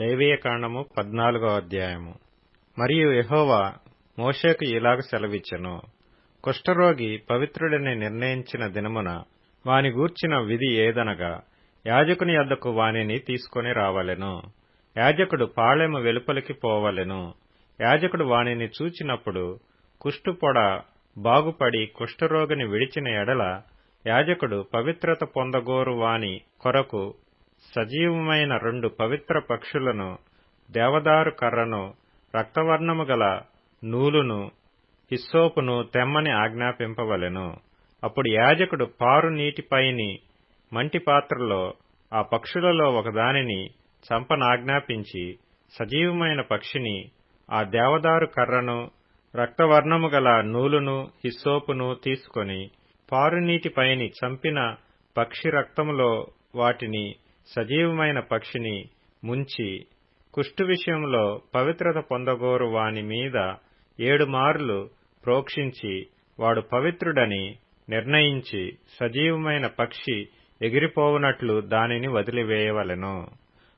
లేవియకాండము 14వ అధ్యాయము. మరియు యెహోవా మోషేకు ఇలాగ సెలవిచ్చెను. కుష్ఠరోగి పవిత్రుడని నిర్ణయించిన దినమున వాని గూర్చిన విధి ఏదనగా, యాజకుని యొద్దకు వానిని తీసుకొని రావలెను. యాజకుడు పాళెము వెలుపలికి పోవలెను. యాజకుడు వానిని చూచినప్పుడు కుష్టు పొడ బాగుపడి కుష్ఠరోగిని విడిచిన ఎడల, యాజకుడు పవిత్రత పొందగోరు వాని కొరకు సజీవమైన 2 పవిత్ర పక్షులను, దేవదారు కర్రను, రక్తవర్ణము గల నూలును, హిస్సోపును తెమ్మని ఆజ్ఞాపింపవలెను. అప్పుడు యాజకుడు పారు నీటిపైని మంటి పాత్రలో ఆ పక్షులలో ఒకదానిని చంపనాజ్ఞాపించి, సజీవమైన పక్షిని, ఆ దేవదారు కర్రను, రక్తవర్ణము గల నూలును, హిస్సోపును తీసుకొని పారునీటిపైని చంపిన పక్షి రక్తములో వాటిని, సజీవమైన పక్షిని ముంచి, కుష్టు విషయంలో పవిత్రత పొందగోరు వాని మీద 7 మార్లు ప్రోక్షించి, వాడు పవిత్రుడని నిర్ణయించి, సజీవమైన పక్షి ఎగిరిపోవునట్లు దానిని వదిలివేయవలెను.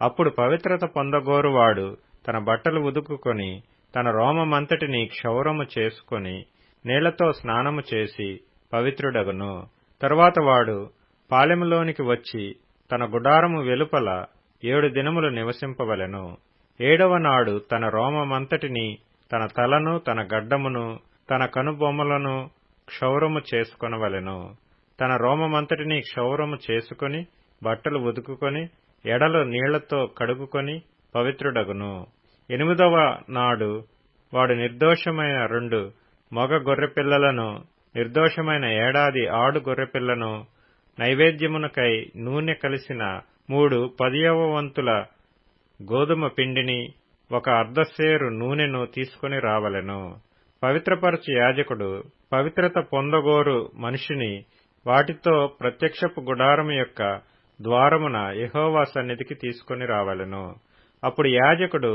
అప్పుడు పవిత్రత పొందగోరువాడు తన బట్టలు ఉదుకుకొని, తన రోమమంతటిని క్షౌరము చేసుకొని, నీళ్లతో స్నానము చేసి పవిత్రుడగును. తరువాత వాడు పాళెములోనికి వచ్చి తన గుడారము వెలుపల 7 దినములు నివసింపవలెను. 7వ నాడు తన రోమమంతటిని, తన తలను, తన గడ్డమును, తన కనుబొమ్మలను క్షౌరము చేసుకొనవలెను. తన రోమమంతటిని క్షౌరము చేసుకొని, బట్టలు ఉదుకుకొని, ఎడలు నీళ్లతో కడుగుకొని పవిత్రుడగును. 8వ నాడు వాడు నిర్దోషమైన 2 మగ గొర్రెపిల్లలను, నిర్దోషమైన ఏడాది ఆడు గొర్రెపిల్లను, నైవేద్యమునకై నూనె కలిసిన 3 10వ వంతుల గోదుమ పిండిని, 1 అర్ధసేరు నూనెను తీసుకుని రావలెను. పవిత్రపరచు యాజకుడు పవిత్రత పొందగోరు మనిషిని వాటితో ప్రత్యక్షపు గుడారము యొక్క ద్వారమున యెహోవా సన్నిధికి తీసుకుని రావలెను. అప్పుడు యాజకుడు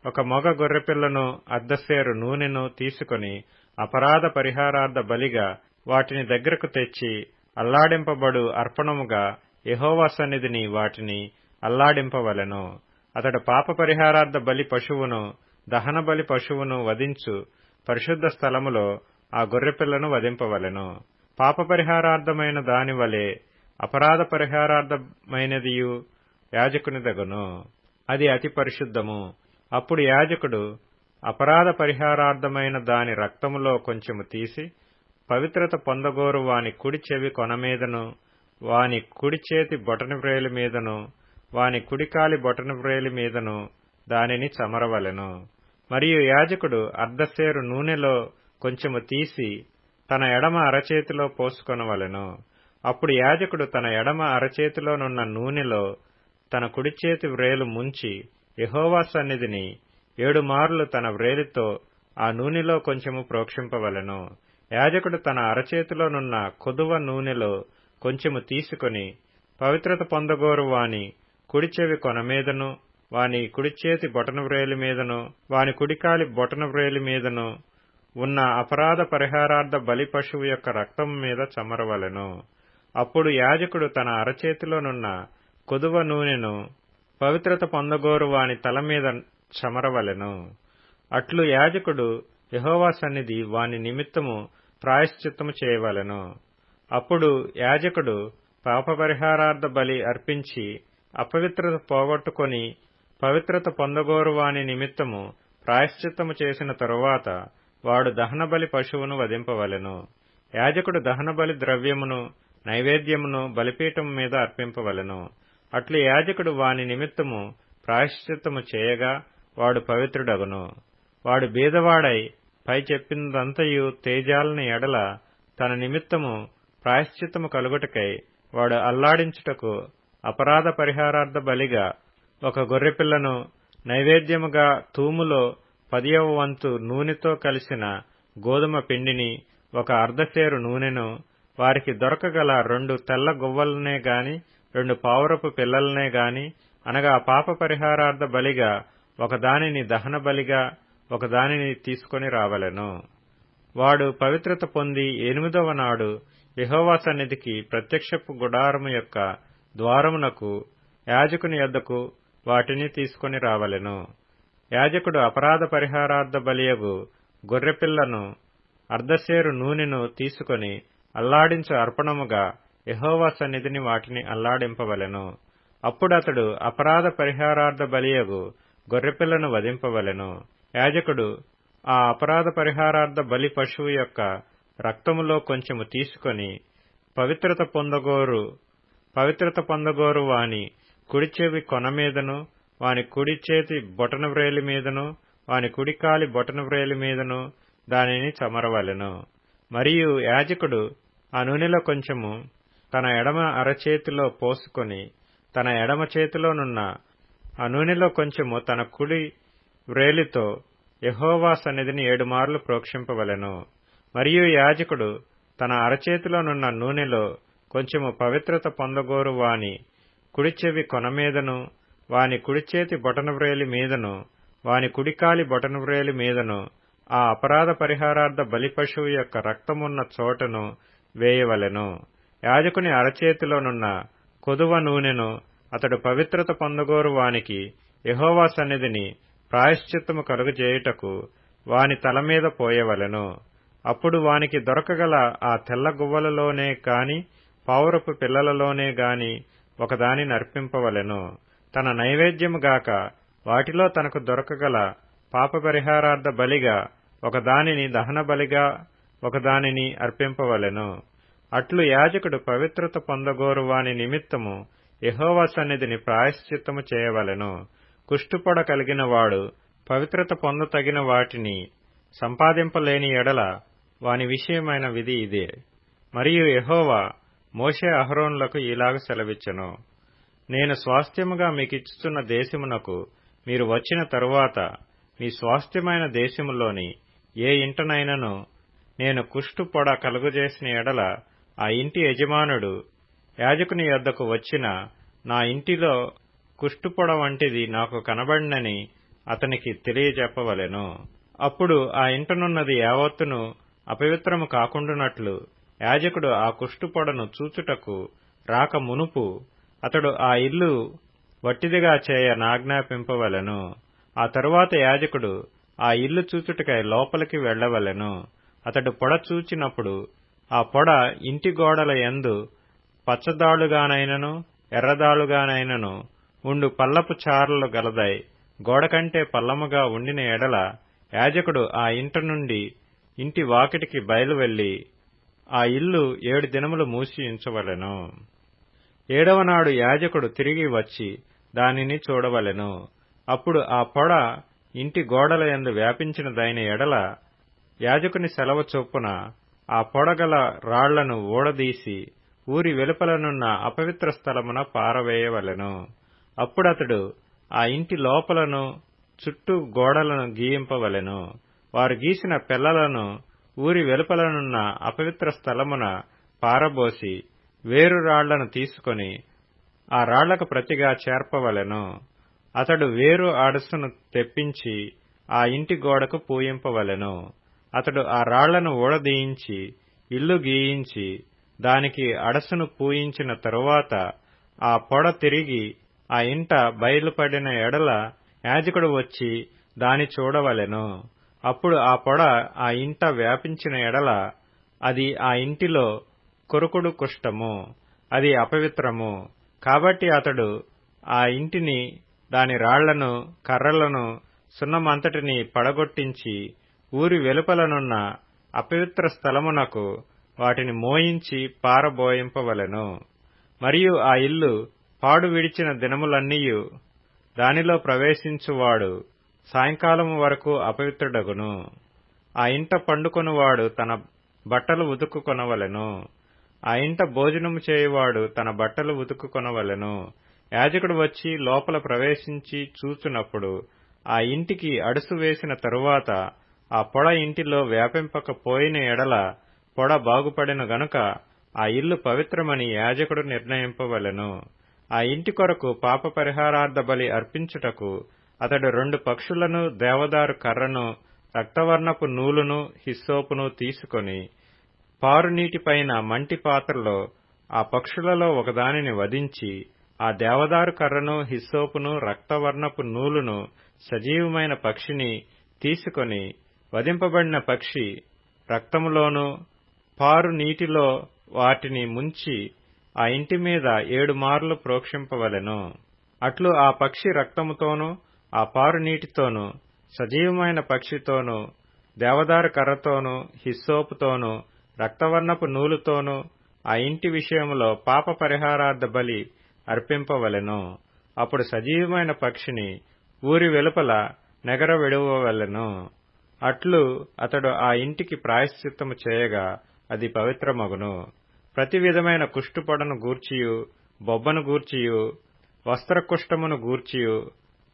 1 మగ గొర్రెపిల్లను, అర్ధసేరు నూనెను తీసుకుని అపరాధ పరిహారార్థ బలిగా వాటిని దగ్గరకు తెచ్చి, అల్లాడింపబడు అర్పణముగా యెహోవా సన్నిధిని వాటిని అల్లాడింపవలెను. అతడు పాప పరిహారార్థ బలి పశువును, దహన బలి పశువును వధించు పరిశుద్ధ స్థలములో ఆ గొర్రెపిల్లను వధింపవలెను. పాప పరిహారార్థమైన దాని వలె అపరాధ పరిహారార్థమైనదియు యాజకునిదగును. అది అతి పరిశుద్ధము. అప్పుడు యాజకుడు అపరాధ పరిహారార్థమైన దాని రక్తములో కొంచెము తీసి, పవిత్రత పొందగోరు వాని కుడి చెవి కొన మీదను, వాని కుడి చేతి బొటనవ్రేలి మీదను, వాని కుడికాలి బొటనవ్రేలి మీదను దానిని చమరవలెను. మరియు యాజకుడు అర్ధసేరు నూనెలో కొంచెము తీసి తన ఎడమ అరచేతిలో పోసుకొనవలెను. అప్పుడు యాజకుడు తన ఎడమ అరచేతిలోనున్న నూనెలో తన కుడిచేతి వ్రేలు ముంచి, యెహోవా సన్నిధిని 7 మార్లు తన వ్రేలితో ఆ నూనెలో కొంచెము ప్రోక్షింపవలెను. యాజకుడు తన అరచేతిలోనున్న కొదువ నూనెలో కొంచెము తీసుకుని, పవిత్రత పొందగోరు వాని కుడిచెవి కొన మీదను, వాని కుడిచేతి బొటనవ్రేలి మీదను, వాని కుడికాలి బొటనవ్రేలి మీదను ఉన్న అపరాధ పరిహారార్థ బలి పశువు యొక్క రక్తం మీద చమరవలెను. అప్పుడు యాజకుడు తన అరచేతిలోనున్న కొదువ నూనెను పవిత్రత పొందగోరు వాని తల మీద చమరవలెను. అట్లు యాజకుడు యెహోవా సన్నిధి వాని నిమిత్తము ప్రాయశ్చిత్తము చేయవలెను. అప్పుడు యాజకుడు పాపపరిహారార్థ బలి అర్పించి, అపవిత్రత పోగొట్టుకొని పవిత్రత పొందగోరు వాని నిమిత్తము ప్రాయశ్చిత్తము చేసిన తరువాత వాడు దహనబలి పశువును వధింపవలెను. యాజకుడు దహనబలి ద్రవ్యమును, నైవేద్యమును బలిపీఠము మీద అర్పింపవలెను. అట్లు యాజకుడు వాని నిమిత్తము ప్రాయశ్చిత్తము చేయగా వాడు పవిత్రుడగును. వాడు బీదవాడై పై చెప్పినదంతయు తేజాలని ఎడల తన నిమిత్తము ప్రాయశ్చిత్తము కలుగుటకై వాడు అల్లాడించుటకు అపరాధ పరిహారార్థ బలిగా 1 గొర్రెపిల్లను, నైవేద్యముగా తూములో 10వ వంతు నూనెతో కలిసిన గోదుమ పిండిని, 1 అర్ధసేరు నూనెను, వారికి దొరకగల 2 తెల్ల గువ్వలనే గాని 2 పావురపు పిల్లలనే గాని, అనగా పాప పరిహారార్థ బలిగా 1 దానిని దహన బలిగా 1 దానిని తీసుకొని రావలెను. వాడు పవిత్రత పొంది 8వ నాడు యెహోవా సన్నిధికి ప్రత్యక్షపు గుడారము యొక్క ద్వారమునకు యాజకుని యొద్దకు వాటిని తీసుకొని రావలెను. యాజకుడు అపరాధ పరిహారార్థ బలియగు గొర్రెపిల్లను అర్ధసేరు నూనెను తీసుకొని అల్లాడించు అర్పణముగా యెహోవా సన్నిధిని వాటిని అల్లాడింపవలెను. అప్పుడతడు అపరాధ పరిహారార్థ బలియగు గొర్రెపిల్లను వధింపవలెను. యాజకుడు ఆ అపరాధ పరిహారార్థ బలి పశువు యొక్క రక్తములో కొంచెము తీసుకొని పవిత్రత పొందగోరు వాని కుడి చెవి కొన మీదను, వాని కుడి చేతి బొటన వ్రేలి మీదను, వాని కుడి కాలి బొటన వ్రేలి మీదను దానిని చమరవలెను. మరియు యాజకుడు ఆ నూనెలో కొంచెము తన ఎడమ అరచేతిలో పోసుకొని తన ఎడమ చేతిలోనున్న ఆ నూనెలో కొంచెము తన కుడి వ్రేలితో యెహోవా సన్నిధిని 7 మార్లు ప్రోక్షింపవలెను. మరియు యాజకుడు తన అరచేతిలోనున్న నూనెలో కొంచెము పవిత్రత పొందగోరు వాని కుడి చెవి కొన మీదను, వాని కుడి చేతి బొటన వ్రేలి మీదను, వాని కుడికాలి బొటన వ్రేలి మీదను ఆ అపరాధ పరిహారార్థ బలి పశువు యొక్క రక్తమున్న చోటను వేయవలెను. యాజకుని అరచేతిలోనున్న కొదువ నూనెను అతడు పవిత్రత పొందగోరు వానికి యెహోవా సన్నిధిని ప్రాయశ్చిత్తము కలుగజేయుటకు వాని తల మీద పోయవలెను. అప్పుడు వానికి దొరకగల ఆ తెల్ల గువ్వలలోనే గాని పావురపు పిల్లలలోనే గాని ఒకదాని నర్పింపవలెను. తన నైవేద్యముగాక వాటిలో తనకు దొరకగల పాప పరిహారార్థ బలిగా ఒకదానిని దహన బలిగా ఒకదానిని అర్పింపవలెను. అట్లు యాజకుడు పవిత్రత పొందగోరు వాని నిమిత్తము యెహోవా సన్నిధిని ప్రాయశ్చిత్తము చేయవలెను. కుష్టుపొడ కలిగిన వాడు పవిత్రత పొందతగిన వాటిని సంపాదింపలేని ఎడల వాని విషయమైన విధి ఇదే. మరియు యెహోవా మోషే అహరోనులకు ఇలాగ సెలవిచ్చెను. నేను స్వాస్థ్యముగా మీకిచ్చుచున్న దేశమునకు మీరు వచ్చిన తరువాత మీ స్వాస్థ్యమైన దేశములోని ఏ ఇంటనైనను నేను కుష్టు పొడ కలుగజేసిన ఎడల ఆ ఇంటి యజమానుడు యాజకుని యొద్దకు వచ్చిన నా ఇంటిలో కుష్టుపొడ వంటిది నాకు కనబడినని అతనికి తెలియజెప్పవలెను. అప్పుడు ఆ ఇంటనున్నది యావత్తును అపవిత్రము కాకుండునట్లు యాజకుడు ఆ కుష్టుపొడను చూచుటకు రాక మునుపు అతడు ఆ ఇల్లు వట్టిదిగా చేయ నాజ్ఞాపింపవలెను. ఆ తరువాత యాజకుడు ఆ ఇల్లు చూచుటకై లోపలికి వెళ్లవలెను. అతడు పొడ చూచినప్పుడు ఆ పొడ ఇంటి గోడల యందు పచ్చదాళ్లుగానైనను ఎర్రదాళ్లుగానైనను ఉండు పల్లపు చారలు గలదై గోడ కంటే పల్లముగా ఉండిన ఎడల యాజకుడు ఆ ఇంట నుండి ఇంటి వాకిటికి బయలువెళ్లి ఆ ఇల్లు 7 దినములు మూసి ఉంచవలెను. 7వ నాడు యాజకుడు తిరిగి వచ్చి దానిని చూడవలెను. అప్పుడు ఆ పొడ ఇంటి గోడల యందు వ్యాపించినదైన ఎడల యాజకుని సెలవు చొప్పున ఆ పొడగల రాళ్లను ఊడదీసి ఊరి వెలుపలనున్న అపవిత్ర స్థలమున పారవేయవలెను. అప్పుడతడు ఆ ఇంటి లోపలను చుట్టూ గోడలను గీయింపవలెను. వారు గీసిన పెళ్లలను ఊరి వెలుపలనున్న అపవిత్ర స్థలమున పారబోసి వేరు రాళ్లను తీసుకొని ఆ రాళ్లకు ప్రతిగా చేర్పవలెను. అతడు వేరు అడసును తెప్పించి ఆ ఇంటి గోడకు పూయింపవలెను. అతడు ఆ రాళ్లను ఊడదీయించి ఇల్లు గీయించి దానికి అడసును పూయించిన తరువాత ఆ పొడ తిరిగి ఆ ఇంట బయలుపడిన ఎడల యాజకుడు వచ్చి దాని చూడవలెను. అప్పుడు ఆ పొడ ఆ ఇంట వ్యాపించిన ఎడల అది ఆ ఇంటిలో కొరుకుడు కుష్టము, అది అపవిత్రము. కాబట్టి అతడు ఆ ఇంటిని దాని రాళ్లను కర్రలను సున్నమంతటిని పడగొట్టించి ఊరి వెలుపలనున్న అపవిత్ర స్థలమునకు వాటిని మోయించి పారబోయింపవలెను. మరియు ఆ ఇల్లు పాడు విడిచిన దినములన్నీయు దానిలో ప్రవేశించువాడు సాయంకాలము వరకు అపవిత్రుడగును. ఆ ఇంట పండుకొనువాడు తన బట్టలు ఉతుక్కుకొనవలెను. ఆ ఇంట భోజనము చేయువాడు తన బట్టలు ఉతుక్కుకొనవలెను. యాజకుడు వచ్చి లోపల ప్రవేశించి చూచునప్పుడు ఆ ఇంటికి అడుసు వేసిన తరువాత ఆ పొడ ఇంటిలో వ్యాపింపకపోయిన ఎడల పొడ బాగుపడిన గనుక ఆ ఇల్లు పవిత్రమని యాజకుడు నిర్ణయింపవలెను. ఆ ఇంటి కొరకు పాప పరిహారార్థ బలి అర్పించుటకు అతడు 2 పక్షులను, దేవదారు కర్రను, రక్తవర్ణపు నూలును, హిస్సోపును తీసుకొని పారునీటిపైన మంటి పాత్రలో ఆ పక్షులలో ఒకదానిని వధించి ఆ దేవదారు కర్రను, హిస్సోపును, రక్తవర్ణపు నూలును, సజీవమైన పక్షిని తీసుకొని వధింపబడిన పక్షి రక్తములోనూ పారు నీటిలో వాటిని ముంచి ఆ ఇంటి మీద 7 మార్లు ప్రోక్షింపవలెను. అట్లు ఆ పక్షి రక్తముతోనూ ఆ పారు నీటితోనూ సజీవమైన పక్షితోనూ దేవదారు కర్రతోనూ హిస్సోపుతోనూ రక్తవర్ణపు నూలుతోనూ ఆ ఇంటి విషయంలో పాప పరిహారార్థ బలి అర్పింపవలెను. అప్పుడు సజీవమైన పక్షిని ఊరి వెలుపల నెగర విడువవలెను. అట్లు అతడు ఆ ఇంటికి ప్రాయశ్చిత్తము చేయగా అది పవిత్రమగును. ప్రతి విధమైన కుష్టుపొడను గూర్చియు, బొబ్బను గూర్చియు, వస్త్రకుష్టమును గూర్చియు,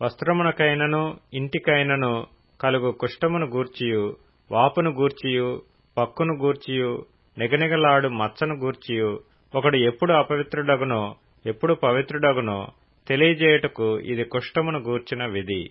వస్త్రమునకైనను ఇంటికైనను కలుగు కుష్టమును గూర్చియు, వాపును గూర్చియు, పక్కును గూర్చియు, నిగనిగలాడు మచ్చను గూర్చియు ఒకడు ఎప్పుడు అపవిత్రుడగునో ఎప్పుడు పవిత్రుడగునో తెలియజేయుటకు ఇది కుష్టమును గూర్చిన విధి.